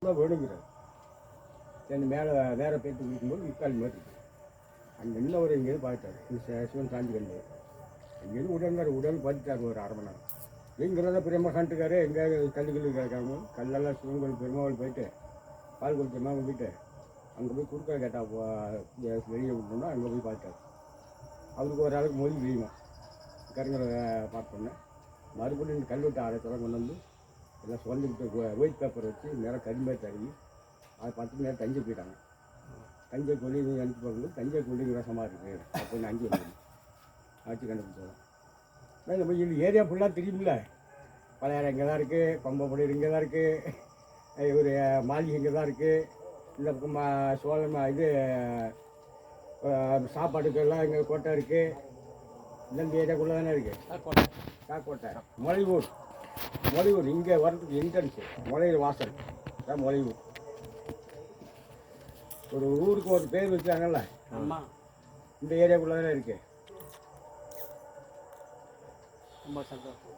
வேணுங்கிறார். சரி மேலே வேறு பேத்து குடிக்கும்போது முக்கால் மாதிரி அங்கே இன்னொரு எங்கேயும் பார்த்தாரு சிவன் சாந்தி கண்டு அங்கேருந்து உடனே பார்த்துட்டாரு ஒரு அரை மணி நேரம். இங்கிறத பெரியம்மா கண்டுக்காரு எங்கேயாவது கல்லு கேட்காம கல்லெல்லாம் சிவன் கோயில் பெருமாள் போயிட்டு பால் குடிச்சமாக போயிட்டு அங்கே போய் கொடுக்க கேட்டால் வெளியே விட்டோம்னா அங்கே போய் பார்த்தாரு. அவருக்கு ஒரு ஆளுக்கு மொழி தெரியுமா கருங்கிற பார்த்தோன்னே மறுபடியும் கல்வெட்டு ஆராய்ச்சியெல்லாம் கொண்டு வந்து எல்லாம் சொல்லிக்கிட்டு ஒயிட் பேப்பர் வச்சு நேரம் கரிமாரி தருவி அதை 10 நேரம் தஞ்சை போயிட்டாங்க. தஞ்சை கொல்லி அனுப்பி பார்க்கும்போது தஞ்சை கொல்லி ரசமாக இருக்குது அப்படின்னு அஞ்சு வந்து ஆட்சி கண்டுபிடிச்சோம். நம்ம ஏரியா ஃபுல்லாக தெரியுமில்ல, பழையாறு இங்கே தான் இருக்குது, கொம்பப்படி இங்கே தான் இருக்குது, ஒரு மாளிகை இங்கே தான் இருக்குது, இந்த பக்கம் சோழம் இது சாப்பாட்டுக்கெல்லாம் இங்கே கோட்டை இருக்குது, இந்த ஏரியாக்குள்ளே தானே இருக்குது காக்கோட்டை. மொழிவூர் இங்கே வரதுக்கு என்ட்ரன்ஸு மொழியூர் வாசல் தான் மொழிவூர். ஒரு ஊருக்கு ஒரு பேர் வச்சாங்கல்ல, ஆமாம், இந்த ஏரியாக்குள்ளே தானே இருக்குது. ரொம்ப சந்தோஷம்.